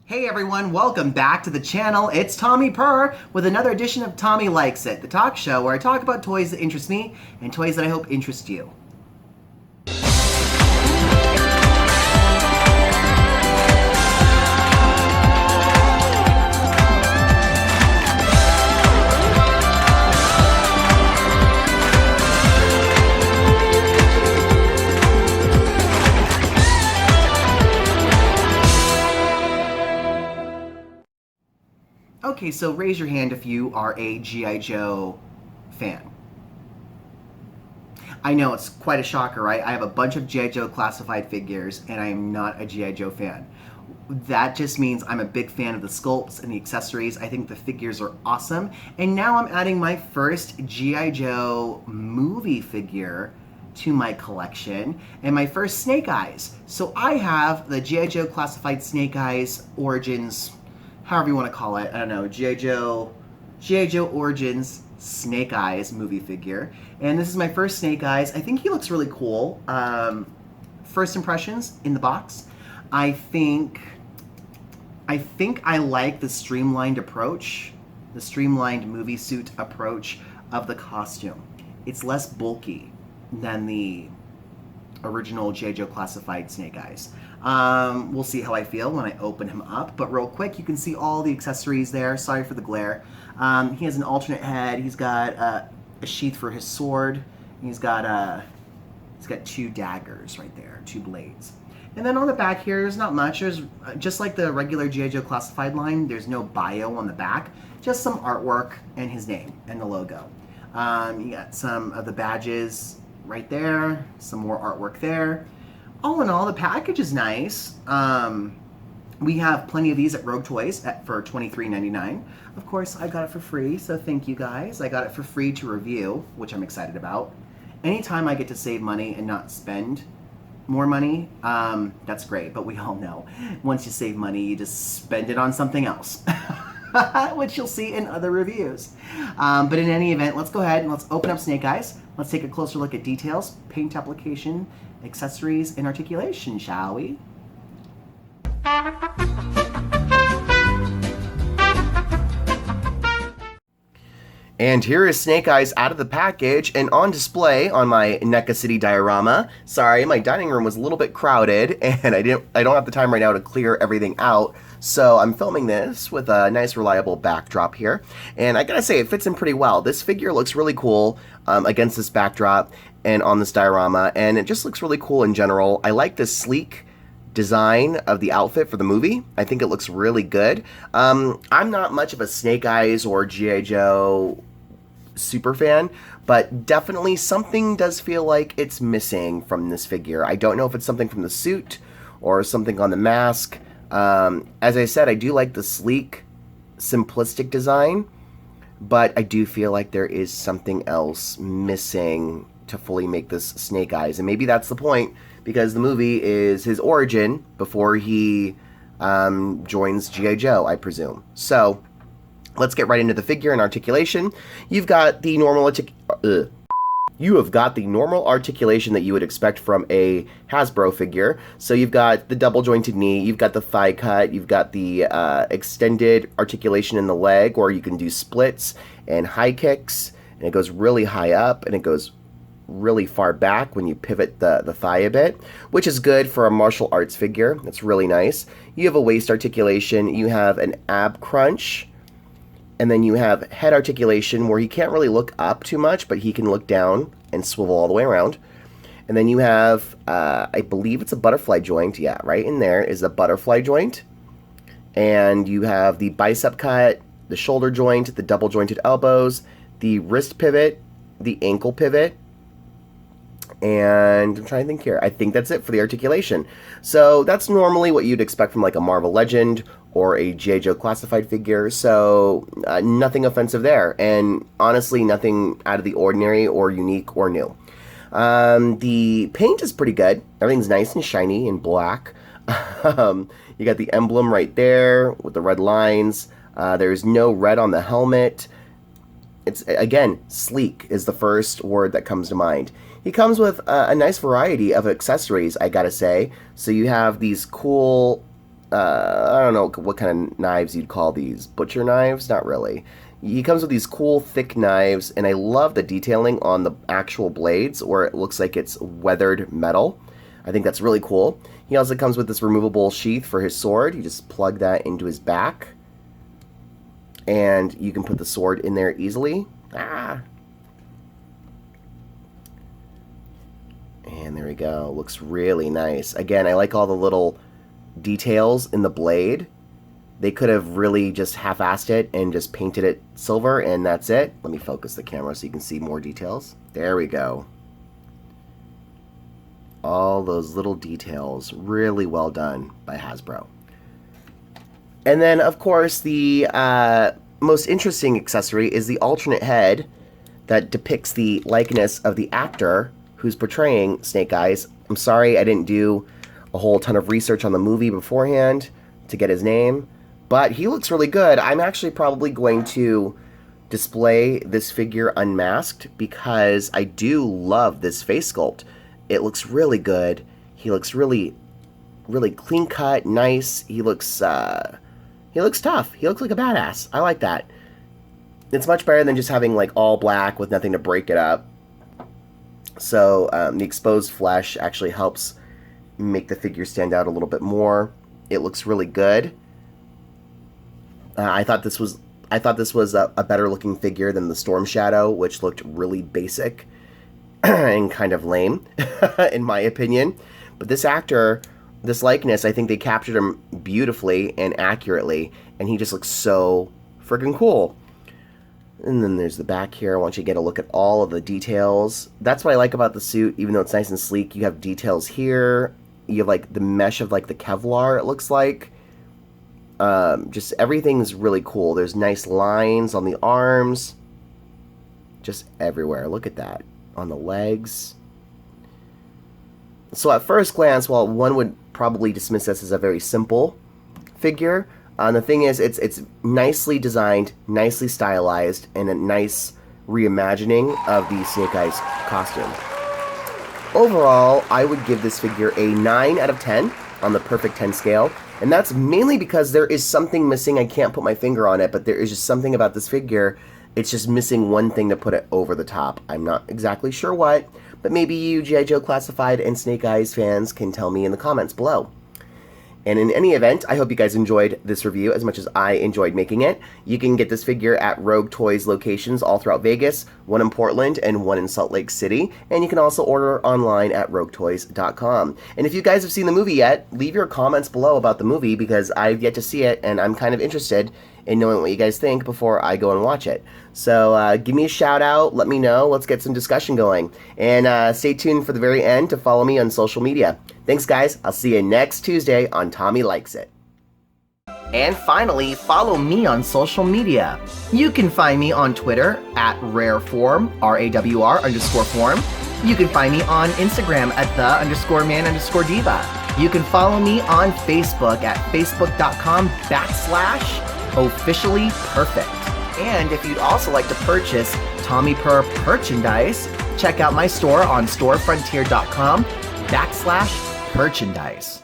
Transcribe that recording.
Hey everyone, welcome back to the channel. It's Tommy Purr with another edition of Tommy Likes It, the talk show where I talk about toys that interest me and toys that I hope interest you. Okay, so raise your hand if you are a G.I. Joe fan. I know, it's quite a shocker, right? I have a bunch of G.I. Joe classified figures, and I am not a G.I. Joe fan. That just means I'm a big fan of the sculpts and the accessories. I think the figures are awesome. And now I'm adding my first G.I. Joe movie figure to my collection, and my first Snake Eyes. So I have the G.I. Joe classified Snake Eyes Origins, however you want to call it. I don't know, G.I. Joe Origins Snake Eyes movie figure. And this is my first Snake Eyes. I think he looks really cool. First impressions in the box. I think I like the streamlined approach, the streamlined movie suit approach of the costume. It's less bulky than the original G.I. Joe classified Snake Eyes. We'll see how I feel when I open him up, but real quick, you can see all the accessories there. Sorry for the glare. He has an alternate head. He's got a sheath for his sword. He's got two daggers right there, two blades. And then on the back here, there's not much. There's just like the regular G.I. Joe classified line, there's no bio on the back, just some artwork and his name and the logo. You got some of the badges right there, some more artwork there. All in all, the package is nice. We have plenty of these at Rogue Toys for $23.99. Of course, I got it for free, so thank you guys. I got it for free to review, which I'm excited about. Anytime I get to save money and not spend more money, that's great. But we all know, once you save money, you just spend it on something else. Which you'll see in other reviews. But in any event, let's go ahead and let's open up Snake Eyes. Let's take a closer look at details, paint application, accessories, and articulation, shall we? And here is Snake Eyes out of the package and on display on my NECA City diorama. Sorry, my dining room was a little bit crowded and I don't have the time right now to clear everything out. So I'm filming this with a nice reliable backdrop here. And I gotta say, it fits in pretty well. This figure looks really cool against this backdrop and on this diorama, and it just looks really cool in general. I like this sleek design of the outfit for the movie. I think it looks really good. I'm not much of a Snake Eyes or G.I. Joe super fan, but definitely something does feel like it's missing from this figure. I don't know if it's something from the suit or something on the mask. As I said, I do like the sleek, simplistic design, but I do feel like there is something else missing to fully make this Snake Eyes. And maybe that's the point, because the movie is his origin before he joins G.I. Joe, I presume. So let's get right into the figure and articulation. You've got the normal articulation that you would expect from a Hasbro figure. So you've got the double jointed knee, you've got the thigh cut, you've got the extended articulation in the leg, or you can do splits and high kicks, and it goes really high up and it goes really far back when you pivot the thigh a bit, which is good for a martial arts figure. That's really nice. You have a waist articulation, you have an ab crunch, and then you have head articulation where he can't really look up too much, but he can look down and swivel all the way around. And then you have, I believe it's a butterfly joint. Yeah, right in there is a butterfly joint. And you have the bicep cut, the shoulder joint, the double jointed elbows, the wrist pivot, the ankle pivot. And I'm trying to think here. I think that's it for the articulation. So that's normally what you'd expect from like a Marvel Legend or a G.I. Joe classified figure. So nothing offensive there. And honestly, nothing out of the ordinary or unique or new. The paint is pretty good. Everything's nice and shiny and black. You got the emblem right there with the red lines. There's no red on the helmet. It's, again, sleek is the first word that comes to mind. He comes with a nice variety of accessories, I gotta say. So you have these cool I don't know what kind of knives you'd call these. Butcher knives? Not really. He comes with these cool thick knives, and I love the detailing on the actual blades where it looks like it's weathered metal. I think that's really cool. He also comes with this removable sheath for his sword. You just plug that into his back, and you can put the sword in there easily. And there we go. Looks really nice. Again, I like all the little details in the blade. They could have really just half-assed it and just painted it silver, and that's it. Let me focus the camera so you can see more details. There we go. All those little details. Really well done by Hasbro. And then, of course, the most interesting accessory is the alternate head that depicts the likeness of the actor who's portraying Snake Eyes. I'm sorry I didn't do a whole ton of research on the movie beforehand to get his name, but he looks really good. I'm actually probably going to display this figure unmasked because I do love this face sculpt. It looks really good. He looks really clean cut, nice. He looks tough. He looks like a badass. I like that. It's much better than just having like all black with nothing to break it up. So the exposed flesh actually helps make the figure stand out a little bit more. It looks really good. I thought this was a better looking figure than the Storm Shadow, which looked really basic and kind of lame, in my opinion. But this actor, this likeness, I think they captured him beautifully and accurately, and he just looks so freaking cool. And then there's the back here. I want you to get a look at all of the details. That's what I like about the suit, even though it's nice and sleek. You have details here. You have like the mesh of like the Kevlar, it looks like. Just everything's really cool. There's nice lines on the arms. Just everywhere. Look at that. On the legs. So at first glance, while one would probably dismiss this as a very simple figure, the thing is, it's nicely designed, nicely stylized, and a nice reimagining of the Snake Eyes costume. Overall, I would give this figure a 9 out of 10 on the Purrfect 10 scale, and that's mainly because there is something missing. I can't put my finger on it, but there is just something about this figure. It's just missing one thing to put it over the top. I'm not exactly sure what, but maybe you G.I. Joe Classified and Snake Eyes fans can tell me in the comments below. And in any event, I hope you guys enjoyed this review as much as I enjoyed making it. You can get this figure at Rogue Toys locations all throughout Vegas, one in Portland and one in Salt Lake City. And you can also order online at roguetoys.com. And if you guys have seen the movie yet, leave your comments below about the movie because I've yet to see it and I'm kind of interested in knowing what you guys think before I go and watch it. So give me a shout out, let me know, let's get some discussion going. And stay tuned for the very end to follow me on social media. Thanks guys, I'll see you next Tuesday on Tommy Likes It. And finally, follow me on social media. You can find me on Twitter at rareform, RAWR_form. You can find me on Instagram at the_man_diva. You can follow me on Facebook at facebook.com/officially Purrfect. And if you'd also like to purchase Tommy Purr merchandise, check out my store on storefrontier.com/merchandise.